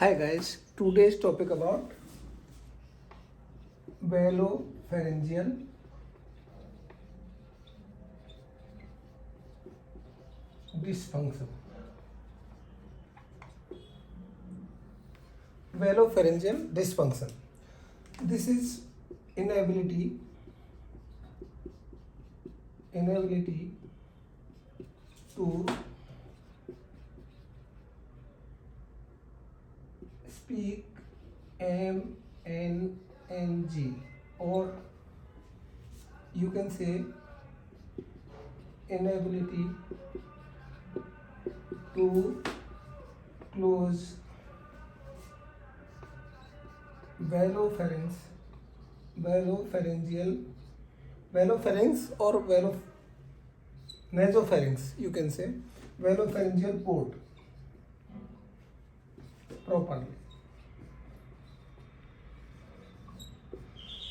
Hi guys, today's topic about velopharyngeal dysfunction. Velopharyngeal dysfunction. This is inability to speak M, N, N, G, or you can say inability to close velopharynx or nasopharynx, you can say velopharyngeal port properly.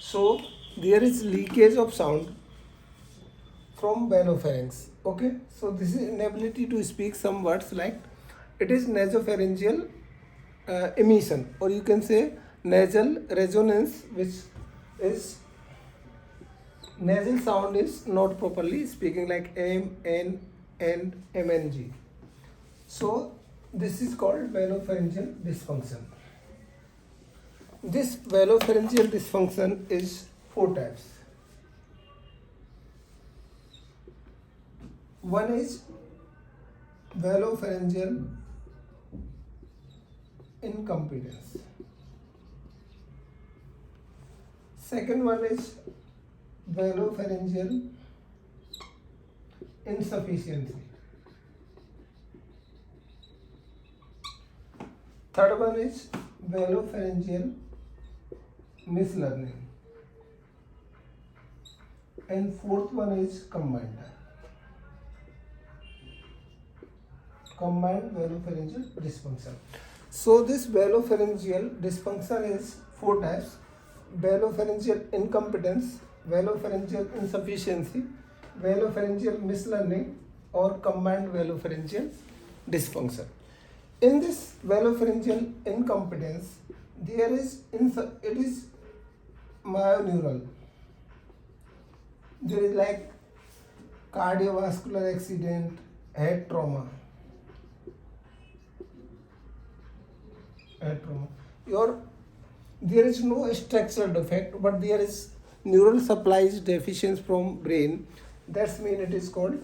So there is leakage of sound from velopharynx. Okay, so this is inability to speak some words, like it is nasopharyngeal emission, or you can say nasal resonance, which is nasal sound is not properly speaking, like M, N, and M, N, G. So this is called velopharyngeal dysfunction. This velopharyngeal dysfunction is 4 types. One is velopharyngeal incompetence. Second one is velopharyngeal insufficiency. Third one is velopharyngeal mislearning. And fourth one is combined velopharyngeal dysfunction. So this velopharyngeal dysfunction is 4 types: velopharyngeal incompetence, velopharyngeal insufficiency, velopharyngeal mislearning, or combined velopharyngeal dysfunction. In this velopharyngeal incompetence, it is myoneural. There is like cardiovascular accident, head trauma. There is no structural defect, but there is neural supplies deficiency from brain. That's mean it is called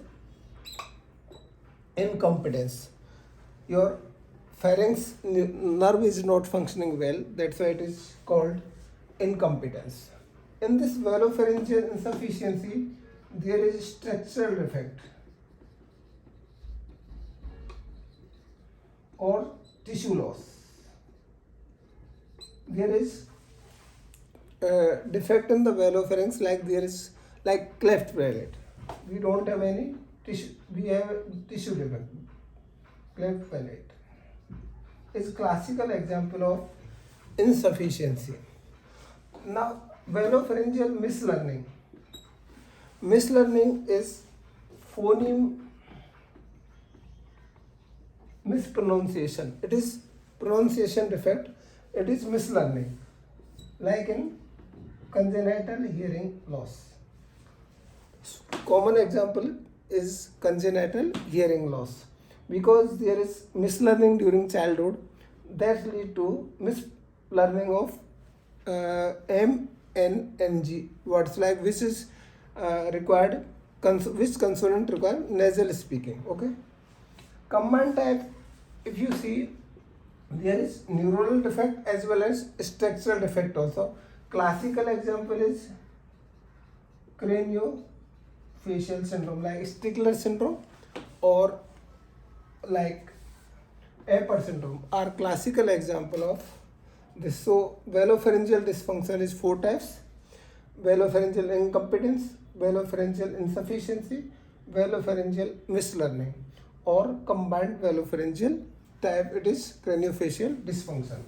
incompetence. Your pharynx nerve is not functioning well. That's why it is called incompetence. In this velopharyngeal insufficiency, there is structural defect or tissue loss. There is defect in the velopharynx, like there is like cleft palate. We don't have any tissue. We have tissue defect. Cleft palate is classical example of insufficiency. Now, velopharyngeal mislearning. Mislearning is phoneme mispronunciation. It is pronunciation defect. It is mislearning, like in congenital hearing loss. Common example is congenital hearing loss, because there is mislearning during childhood that lead to mislearning of M, N, N, G words, like which is required, which consonant require nasal speaking. Okay. Combined type, if you see, there is neural defect as well as structural defect also. Classical example is craniofacial syndrome, like Stickler syndrome or like Apert syndrome are classical example of this. So velopharyngeal dysfunction is 4 types: velopharyngeal incompetence, velopharyngeal insufficiency, velopharyngeal mislearning, or combined velopharyngeal type. It is craniofacial dysfunction.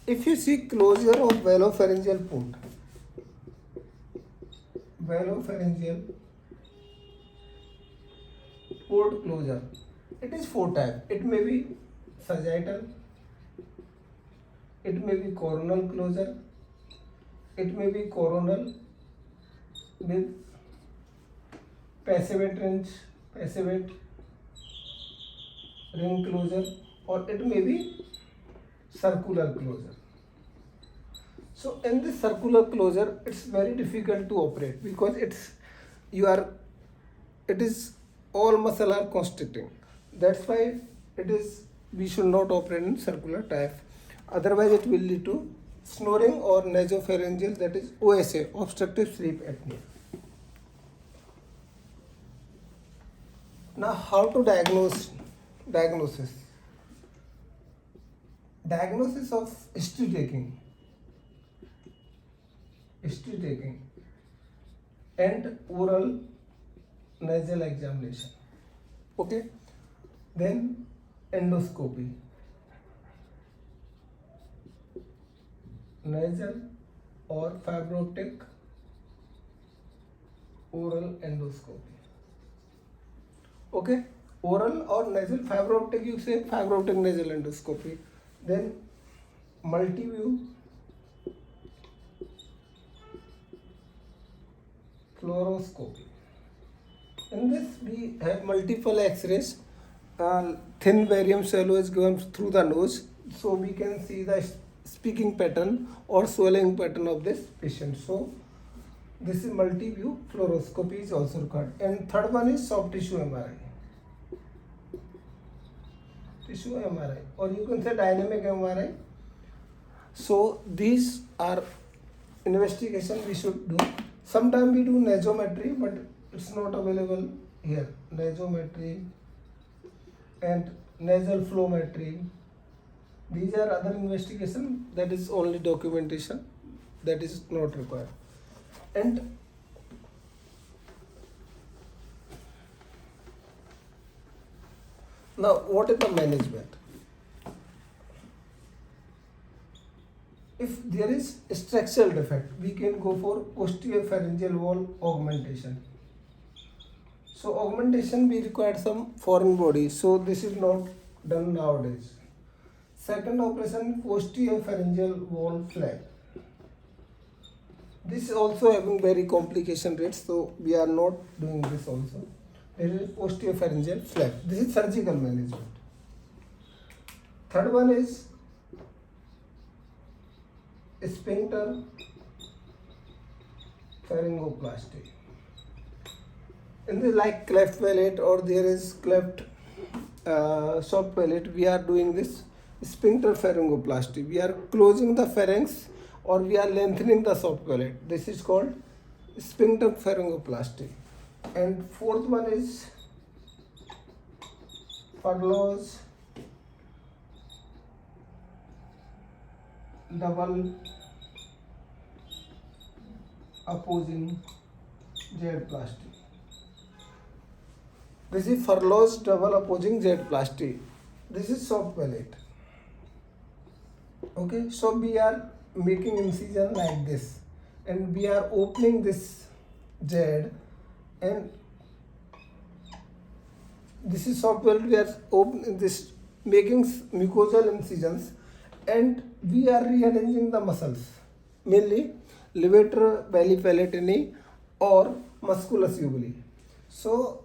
If you see closure of velopharyngeal port, velopharyngeal port closure. It is four type. It may be sagittal, it may be coronal closure, it may be coronal with passivate ring closure, or it may be circular closure. So in this circular closure, it's very difficult to operate because it is all muscle are constricting. That's why we should not operate in circular type. Otherwise, it will lead to snoring or nasopharyngeal, that is OSA, obstructive sleep apnea. Now, how to diagnose? Diagnosis of history taking and oral nasal examination. Okay, then endoscopy, nasal or fiber optic oral endoscopy. Okay, oral or nasal, fiber optic, you say fiber optic nasal endoscopy. Then multi-view fluoroscopy. In this we have multiple x-rays. Thin barium swallow is going through the nose, so we can see the speaking pattern or swallowing pattern of this patient. So this is multi-view fluoroscopy is also required. And third one is soft tissue MRI. Or you can say dynamic MRI. So these are investigation we should do. Sometimes we do nasometry, but it's not available here. Nasometry and nasal flowmetry. These are other investigation, that is only documentation, that is not required. And now, what is the management? If there is a structural defect, we can go for posterior pharyngeal wall augmentation. So augmentation, we require some foreign body, so this is not done nowadays. Second operation, posterior pharyngeal wall flap. This is also having very complication rates, so we are not doing this also. There is posterior pharyngeal flap. This is surgical management. Third one is sphincter pharyngoplasty. In the like cleft palate or there is cleft soft palate, we are doing this sphincter pharyngoplasty. We are closing the pharynx or we are lengthening the soft palate. This is called sphincter pharyngoplasty. And fourth one is Furlow's double opposing Z-plasty. This is Furlow's double opposing Z-plasty. This is soft palate. Okay, so we are making incision like this, and we are opening this Z, and this is soft palate. We are opening this, making mucosal incisions, and we are rearranging the muscles, mainly levator belli palatini or musculus ubili. So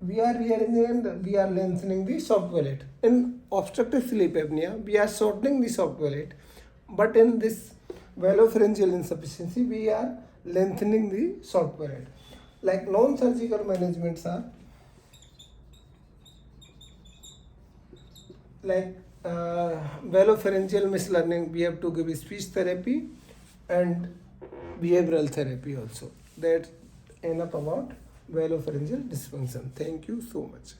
we are rearranging and we are lengthening the soft palate. In obstructive sleep apnea, we are shortening the soft palate, but in this velopharyngeal insufficiency, we are lengthening the soft palate. Like non-surgical managements are like velopharyngeal mislearning, we have to give speech therapy and behavioral therapy also. That's enough about velopharyngeal dysfunction. Thank you so much.